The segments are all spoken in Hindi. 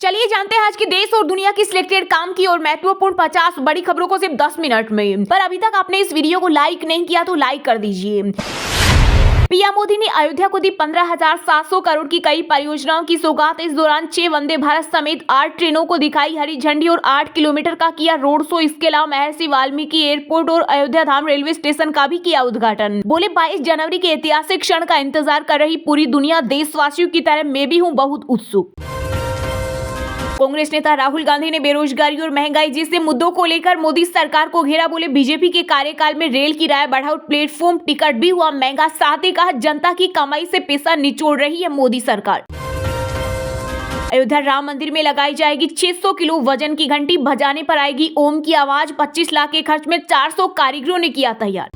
चलिए जानते हैं आज की देश और दुनिया की सिलेक्टेड काम की और महत्वपूर्ण 50 बड़ी खबरों को सिर्फ 10 मिनट में। पर अभी तक आपने इस वीडियो को लाइक नहीं किया तो लाइक कर दीजिए। पीएम मोदी ने अयोध्या को दी 15,700 करोड़ की कई परियोजनाओं की सौगात। इस दौरान 6 वंदे भारत समेत 8 ट्रेनों को दिखाई हरी झंडी और 8 किलोमीटर का किया रोड शो। इसके अलावा महर्षि वाल्मीकि एयरपोर्ट और अयोध्या धाम रेलवे स्टेशन का भी किया उद्घाटन। बोले 22 जनवरी के ऐतिहासिक क्षण का इंतजार कर रही पूरी दुनिया, देशवासियों की तरह मैं भी हूँ बहुत उत्सुक। कांग्रेस नेता राहुल गांधी ने बेरोजगारी और महंगाई जैसे मुद्दों को लेकर मोदी सरकार को घेरा। बोले बीजेपी के कार्यकाल में रेल किराया बढ़ाओ, प्लेटफॉर्म टिकट भी हुआ महंगा। साथ ही कहा जनता की कमाई से पैसा निचोड़ रही है मोदी सरकार। अयोध्या राम मंदिर में लगाई जाएगी 600 किलो वजन की घंटी, बजाने पर आएगी ओम की आवाज। 25 लाख के खर्च में 400 कारीगरों ने किया तैयार।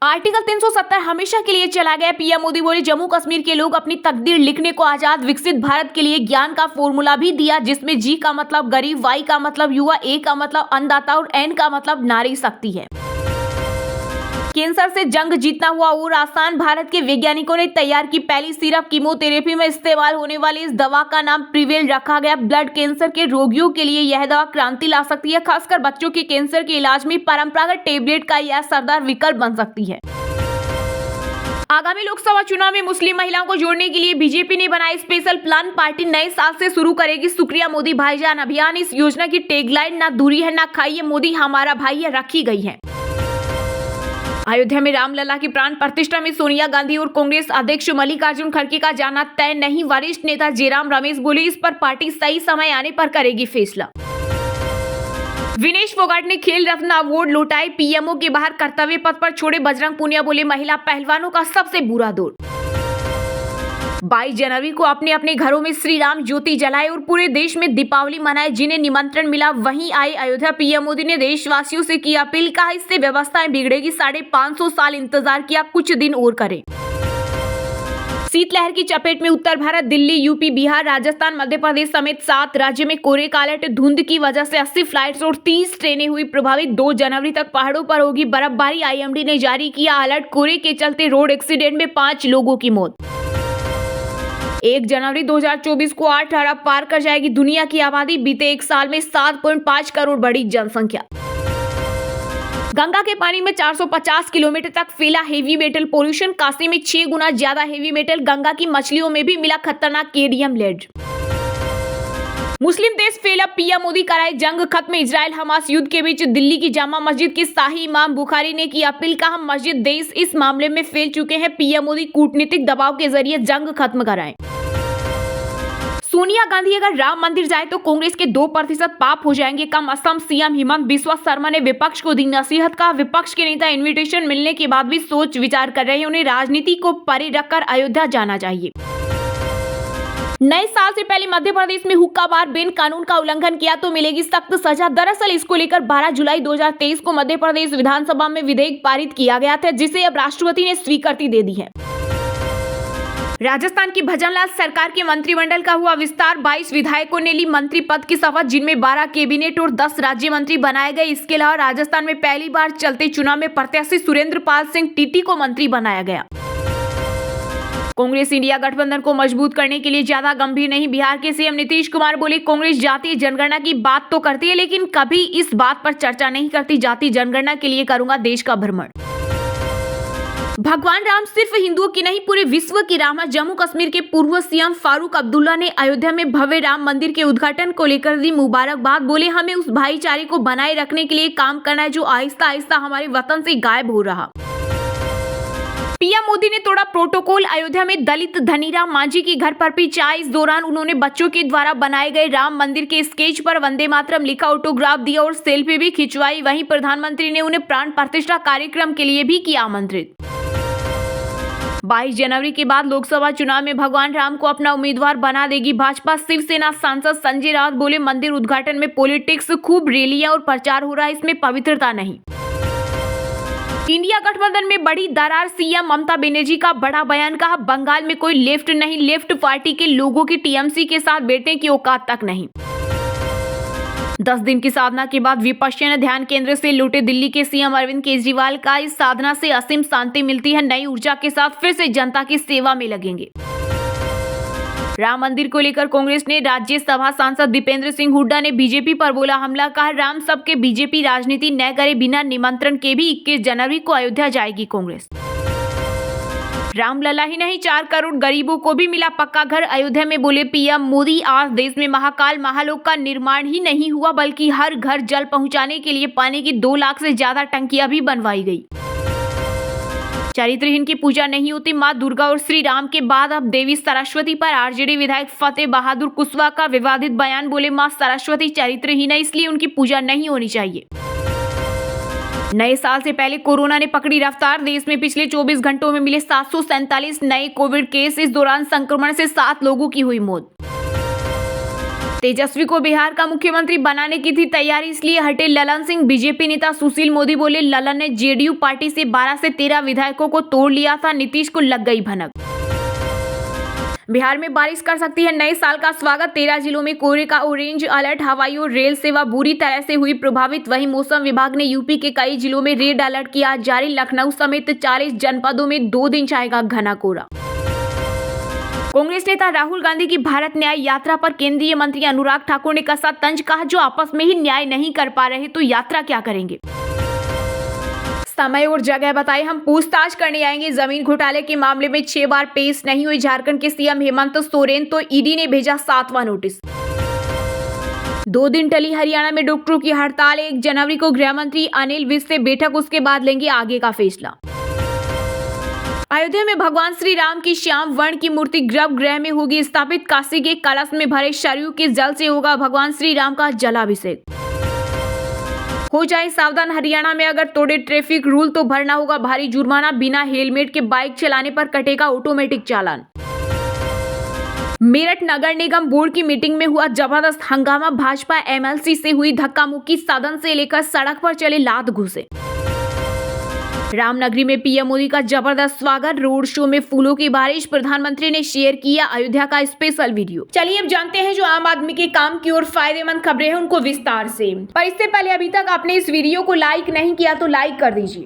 आर्टिकल 370 हमेशा के लिए चला गया। पीएम मोदी बोले जम्मू कश्मीर के लोग अपनी तकदीर लिखने को आजाद। विकसित भारत के लिए ज्ञान का फॉर्मूला भी दिया, जिसमें जी का मतलब गरीब, वाई का मतलब युवा, ए का मतलब अन्नदाता और एन का मतलब नारी शक्ति है। कैंसर से जंग जीतना हुआ और आसान। भारत के वैज्ञानिकों ने तैयार की पहली सिरप। कीमोथेरेपी में इस्तेमाल होने वाली इस दवा का नाम प्रिवेल रखा गया। ब्लड कैंसर के रोगियों के लिए यह दवा क्रांति ला सकती है। खासकर बच्चों के कैंसर के इलाज में परंपरागत टेबलेट का यह असरदार विकल्प बन सकती है। आगामी लोकसभा चुनाव में मुस्लिम महिलाओं को जोड़ने के लिए बीजेपी ने बनाई स्पेशल प्लान। पार्टी नए साल से शुरू करेगी शुक्रिया मोदी भाईजान अभियान। इस योजना की टैगलाइन ना दूरी है ना खाइए मोदी हमारा भाई है रखी गई है। अयोध्या में रामलला की प्राण प्रतिष्ठा में सोनिया गांधी और कांग्रेस अध्यक्ष मल्लिकार्जुन खड़गे का जाना तय नहीं। वरिष्ठ नेता जयराम रमेश बोले इस पर पार्टी सही समय आने पर करेगी फैसला। विनेश फोगाट ने खेल रत्न अवार्ड लौटाए। पीएमओ के बाहर कर्तव्य पथ पर छोड़े बजरंग पुनिया। बोले महिला पहलवानों का सबसे बुरा दौर। 22 जनवरी को अपने अपने घरों में श्री राम ज्योति जलाए और पूरे देश में दीपावली मनाए। जिन्हें निमंत्रण मिला वहीं आए अयोध्या। पीएम मोदी ने देशवासियों से की अपील, कहा इससे व्यवस्थाएं बिगड़ेगी। 550 साल इंतजार किया, कुछ दिन और करें। शीतलहर की चपेट में उत्तर भारत, दिल्ली, यूपी, बिहार, राजस्थान, मध्य प्रदेश समेत 7 राज्य में कोहरे का अलर्ट। धुंध की वजह से 80 फ्लाइट्स और 30 ट्रेनें हुई प्रभावित। 2 जनवरी तक पहाड़ों पर होगी बर्फबारी। आईएमडी ने जारी किया अलर्ट। कोहरे के चलते रोड एक्सीडेंट में 5 लोगों की मौत। 1 जनवरी 2024 को 8 अरब पार कर जाएगी दुनिया की आबादी। बीते एक साल में 7.5 करोड़ बढ़ी जनसंख्या। गंगा के पानी में 450 किलोमीटर तक फैला हेवी मेटल पोल्यूशन। काशी में 6 गुना ज्यादा हेवी मेटल। गंगा की मछलियों में भी मिला खतरनाक केडियम लेड। मुस्लिम देश फैला, पीएम मोदी कराए जंग खत्म। इजराइल हमास युद्ध के बीच दिल्ली की जामा मस्जिद के शाही इमाम बुखारी ने की अपील, कहा मस्जिद देश इस मामले में फैल चुके हैं। पीएम मोदी कूटनीतिक दबाव के जरिए जंग खत्म कराएं। सोनिया गांधी अगर राम मंदिर जाए तो कांग्रेस के 2% पाप हो जाएंगे कम। असम सीएम हिमंत बिस्वा शर्मा ने विपक्ष को दी नसीहत। का विपक्ष के नेता इनविटेशन मिलने के बाद भी सोच विचार कर रहे हैं। उन्हें राजनीति को परे रखकर अयोध्या जाना चाहिए। नए साल से पहले मध्य प्रदेश में हुक्का बार बैन कानून का उल्लंघन किया तो मिलेगी सख्त सजा। दरअसल इसको लेकर 12 जुलाई 2023 को मध्य प्रदेश विधानसभा में विधेयक पारित किया गया था, जिसे अब राष्ट्रपति ने स्वीकृति दे दी है। राजस्थान की भजनलाल सरकार के मंत्रिमंडल का हुआ विस्तार। 22 विधायकों ने ली मंत्री पद की शपथ, जिनमें 12 कैबिनेट और 10 राज्य मंत्री बनाए गए। इसके अलावा राजस्थान में पहली बार चलते चुनाव में प्रत्याशी सुरेंद्र पाल सिंह टीटी को मंत्री बनाया गया। कांग्रेस इंडिया गठबंधन को मजबूत करने के लिए ज्यादा गंभीर नहीं। बिहार के सीएम नीतीश कुमार बोले कांग्रेस जातीय जनगणना की बात तो करती है, लेकिन कभी इस बात पर चर्चा नहीं करती। जातीय जनगणना के लिए करूंगा देश का भ्रमण। भगवान राम सिर्फ हिंदुओं की नहीं पूरे विश्व की राम है। जम्मू कश्मीर के पूर्व सीएम फारूक अब्दुल्ला ने अयोध्या में भव्य राम मंदिर के उद्घाटन को लेकर दी मुबारकबाद। बोले हमें उस भाईचारे को बनाए रखने के लिए काम करना है जो आहिस्ता आहिस्ता हमारे वतन से गायब हो रहा। पीएम मोदी ने तोड़ा प्रोटोकॉल। अयोध्या में दलित धनीराम मांझी की घर पर पी चाय। इस दौरान उन्होंने बच्चों के द्वारा बनाए गए राम मंदिर के स्केच पर वंदे मातरम लिखा, ऑटोग्राफ दिया और सेल्फी भी खिंचवाई। वहीं प्रधानमंत्री ने उन्हें प्राण प्रतिष्ठा कार्यक्रम के लिए भी किया आमंत्रित। 22 जनवरी के बाद लोकसभा चुनाव में भगवान राम को अपना उम्मीदवार बना देगी भाजपा। शिवसेना सांसद संजय राउत बोले मंदिर उद्घाटन में पॉलिटिक्स, खूब रैलियां और प्रचार हो रहा है, इसमें पवित्रता नहीं। इंडिया गठबंधन में बड़ी दरार। सीएम ममता बनर्जी का बड़ा बयान, कहा बंगाल में कोई लेफ्ट नहीं। लेफ्ट पार्टी के लोगों की टीएमसी के साथ बैठने की औकात तक नहीं। 10 दिन की साधना के बाद विपश्यना ध्यान केंद्र से लौटे दिल्ली के सीएम अरविंद केजरीवाल का इस साधना से असीम शांति मिलती है। नई ऊर्जा के साथ फिर से जनता की सेवा में लगेंगे। राम मंदिर को लेकर कांग्रेस ने राज्यसभा सांसद दीपेंद्र सिंह हुड्डा ने बीजेपी पर बोला हमला, कहा राम सबके बीजेपी राजनीति न करे, बिना निमंत्रण के भी 21 जनवरी को अयोध्या जाएगी कांग्रेस। रामलला ही नहीं 4 करोड़ गरीबों को भी मिला पक्का घर, अयोध्या में बोले पीएम मोदी। आज देश में महाकाल महालोक का निर्माण ही नहीं हुआ बल्कि हर घर जल पहुंचाने के लिए पानी की 2 लाख से ज्यादा टंकियां भी बनवाई गई। चरित्रहीन की पूजा नहीं होती, मां दुर्गा और श्री राम के बाद अब देवी सरस्वती पर आरजेडी विधायक फतेह बहादुर कुशवाहा का विवादित बयान, बोले मां सरस्वती चरित्रहीन है इसलिए उनकी पूजा नहीं होनी चाहिए। नए साल से पहले कोरोना ने पकड़ी रफ्तार, देश में पिछले 24 घंटों में मिले 747 नए कोविड केस, इस दौरान संक्रमण से 7 लोगों की हुई मौत। तेजस्वी को बिहार का मुख्यमंत्री बनाने की थी तैयारी इसलिए हटे ललन सिंह, बीजेपी नेता सुशील मोदी बोले ललन ने जेडीयू पार्टी से 12 से 13 विधायकों को तोड़ लिया था, नीतीश को लग गई भनक। बिहार में बारिश कर सकती है नए साल का स्वागत, 13 जिलों में कोहरे का ऑरेंज अलर्ट, हवाई और रेल सेवा बुरी तरह से हुई प्रभावित। वहीं मौसम विभाग ने यूपी के कई जिलों में रेड अलर्ट किया जारी, लखनऊ समेत 40 जनपदों में 2 दिन छाएगा घना कोहरा। कांग्रेस नेता राहुल गांधी की भारत न्याय यात्रा पर केंद्रीय मंत्री अनुराग ठाकुर ने कसा तंज, कहा जो आपस में ही न्याय नहीं कर पा रहे तो यात्रा क्या करेंगे। समय और जगह बताए, हम पूछताछ करने आएंगे। जमीन घोटाले के मामले में 6 बार पेश नहीं हुई झारखंड के सीएम हेमंत सोरेन, तो ईडी ने भेजा 7वां नोटिस। 2 दिन टली हरियाणा में डॉक्टरों की हड़ताल, 1 जनवरी को गृह मंत्री अनिल विज से बैठक, उसके बाद लेंगे आगे का फैसला। अयोध्या में भगवान श्री राम की श्याम वर्ण की मूर्ति गर्भगृह में होगी स्थापित, काशी के कलश में भरे सरयू के जल से होगा भगवान श्री राम का जलाभिषेक। हो जाए सावधान, हरियाणा में अगर तोड़े ट्रैफिक रूल तो भरना होगा भारी जुर्माना, बिना हेलमेट के बाइक चलाने पर कटेगा ऑटोमेटिक चालान। मेरठ नगर निगम बोर्ड की मीटिंग में हुआ जबरदस्त हंगामा, भाजपा एमएलसी से हुई धक्का मुक्की, सदन से लेकर सड़क पर चले लात घुसे। रामनगरी में पीएम मोदी का जबरदस्त स्वागत, रोड शो में फूलों की बारिश, प्रधानमंत्री ने शेयर किया अयोध्या का स्पेशल वीडियो। चलिए अब जानते हैं जो आम आदमी के काम की और फायदेमंद खबरें हैं उनको विस्तार से। पर इससे पहले अभी तक आपने इस वीडियो को लाइक नहीं किया तो लाइक कर दीजिए।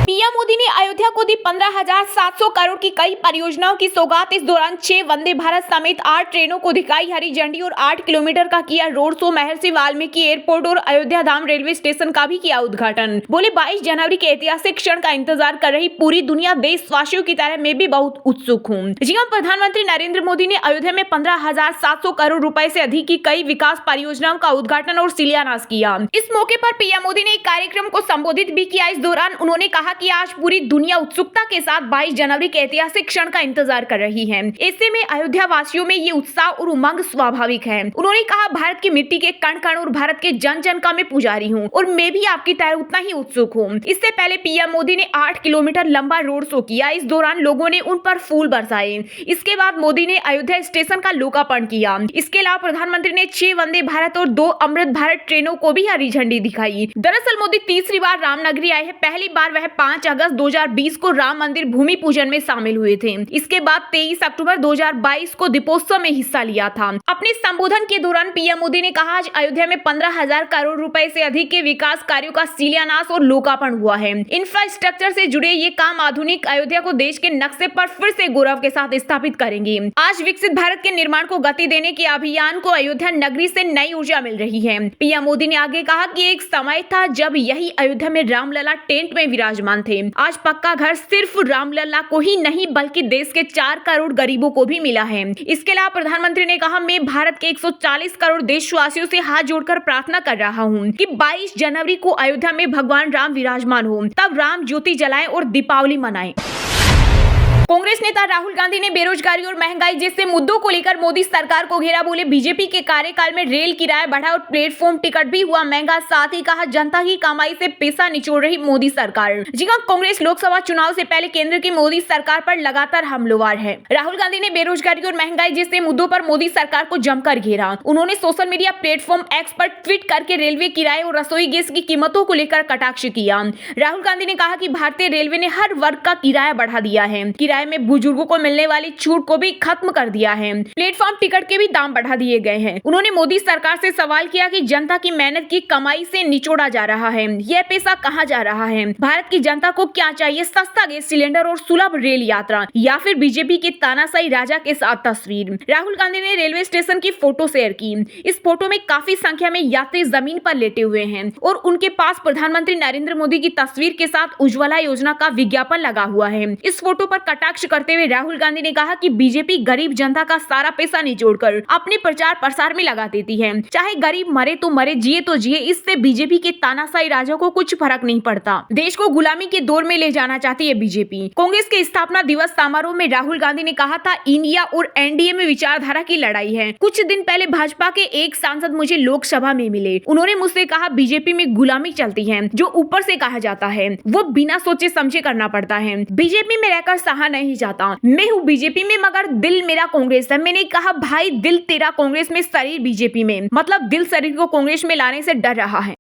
पीएम मोदी ने अयोध्या को दी 15,700 करोड़ की कई परियोजनाओं की सौगात, इस दौरान 6 वंदे भारत समेत 8 ट्रेनों को दिखाई हरी झंडी और 8 किलोमीटर का किया रोड शो। महर्षि वाल्मीकि एयरपोर्ट और अयोध्या धाम रेलवे स्टेशन का भी किया उद्घाटन, बोले 22 जनवरी के ऐतिहासिक क्षण का इंतजार कर रही पूरी दुनिया, देशवासियों की तरह मैं भी बहुत उत्सुक हूँ। जी हां, प्रधानमंत्री नरेंद्र मोदी ने अयोध्या में 15,700 करोड़ रुपए से अधिक की कई विकास परियोजनाओं का उद्घाटन और शिलान्यास किया। इस मौके पर पीएम मोदी ने एक कार्यक्रम को संबोधित भी किया। इस दौरान उन्होंने कहा कि आज पूरी दुनिया उत्सुकता के साथ 22 जनवरी के ऐतिहासिक क्षण का इंतजार कर रही है। ऐसे में अयोध्या वासियों में ये उत्साह और उमंग स्वाभाविक है। उन्होंने कहा भारत की मिट्टी के कण कण और भारत के जन जन का मैं पुजारी हूँ और मैं भी आपकी तरह उतना ही उत्सुक हूँ। इससे पहले पीएम मोदी ने 8 किलोमीटर लंबा रोड शो किया। इस दौरान लोगों ने उन पर फूल बरसाए। इसके बाद मोदी ने अयोध्या स्टेशन का लोकार्पण किया। इसके अलावा प्रधानमंत्री ने 6 वंदे भारत और 2 अमृत भारत ट्रेनों को भी हरी झंडी दिखाई। दरअसल मोदी तीसरी बार रामनगरी आए हैं। पहली बार वह 5 अगस्त 2020 को राम मंदिर भूमि पूजन में शामिल हुए थे। इसके बाद 23 अक्टूबर 2022 को दीपोत्सव में हिस्सा लिया था। अपने संबोधन के दौरान पीएम मोदी ने कहा आज अयोध्या में 15,000 करोड़ रुपए से अधिक के विकास कार्यों का शिलान्यास और लोकार्पण हुआ है। इंफ्रास्ट्रक्चर से जुड़े ये काम आधुनिक अयोध्या को देश के नक्शे पर फिर से गौरव के साथ स्थापित करेंगे। आज विकसित भारत के निर्माण को गति देने के अभियान को अयोध्या नगरी से नई ऊर्जा मिल रही है। पीएम मोदी ने आगे कहा कि एक समय था जब यही अयोध्या में रामलला टेंट में विराजमान थे। आज पक्का घर सिर्फ रामलला को ही नहीं बल्कि देश के 4 करोड़ गरीबों को भी मिला है। इसके अलावा प्रधानमंत्री ने कहा मैं भारत के 140 करोड़ देशवासियों से हाथ जोड़कर प्रार्थना कर रहा हूं कि 22 जनवरी को अयोध्या में भगवान राम विराजमान हो, तब राम ज्योति जलाएं और दीपावली मनाएं। कांग्रेस नेता राहुल गांधी ने बेरोजगारी और महंगाई जैसे मुद्दों को लेकर मोदी सरकार को घेरा, बोले बीजेपी के कार्यकाल में रेल किराया बढ़ा और प्लेटफॉर्म टिकट भी हुआ महंगा, साथ ही कहा जनता की कमाई से पैसा निचोड़ रही मोदी सरकार। जी हां, कांग्रेस लोकसभा चुनाव से पहले केंद्र की मोदी सरकार पर लगातार हमलावर है। राहुल गांधी ने बेरोजगारी और महंगाई जैसे मुद्दों पर मोदी सरकार को जमकर घेरा। उन्होंने सोशल मीडिया प्लेटफॉर्म एक्स पर ट्वीट करके रेलवे किराए और रसोई गैस की कीमतों को लेकर कटाक्ष किया। राहुल गांधी ने कहा कि भारतीय रेलवे ने हर वर्ग का किराया बढ़ा दिया है। किराया किराए में बुजुर्गों को मिलने वाली छूट को भी खत्म कर दिया है। प्लेटफॉर्म टिकट के भी दाम बढ़ा दिए गए हैं। उन्होंने मोदी सरकार से सवाल किया कि जनता की मेहनत की कमाई से निचोड़ा जा रहा है, यह पैसा कहां जा रहा है? भारत की जनता को क्या चाहिए? सस्ता गैस सिलेंडर और सुलभ रेल यात्रा, या फिर बीजेपी के तानाशाही राजा के साथ तस्वीर? राहुल गांधी ने रेलवे स्टेशन की फोटो शेयर की। इस फोटो में काफी संख्या में यात्री जमीन पर लेटे हुए हैं और उनके पास प्रधानमंत्री नरेंद्र मोदी की तस्वीर के साथ उज्ज्वला योजना का विज्ञापन लगा हुआ है। इस फोटो पर कटाक्ष करते हुए राहुल गांधी ने कहा कि बीजेपी गरीब जनता का सारा पैसा निचोड़कर अपने प्रचार प्रसार में लगा देती है। चाहे गरीब मरे तो मरे, जिए तो जिए, इससे बीजेपी के तानाशाही राजा को कुछ फर्क नहीं पड़ता। देश को गुलामी के दौर में ले जाना चाहती है बीजेपी। कांग्रेस के स्थापना दिवस समारोह में राहुल गांधी ने कहा था, इंडिया और एनडीए में विचारधारा की लड़ाई है। कुछ दिन पहले भाजपा के एक सांसद मुझे लोकसभा में मिले। उन्होंने मुझसे कहा, बीजेपी में गुलामी चलती है, जो ऊपर से कहा जाता है वो बिना सोचे समझे करना पड़ता है। बीजेपी में रहकर सहा नहीं जाता। मैं हूँ बीजेपी में मगर दिल मेरा कांग्रेस है। मैंने कहा, भाई दिल तेरा कांग्रेस में, शरीर बीजेपी में। मतलब दिल शरीर को कांग्रेस में लाने से डर रहा है।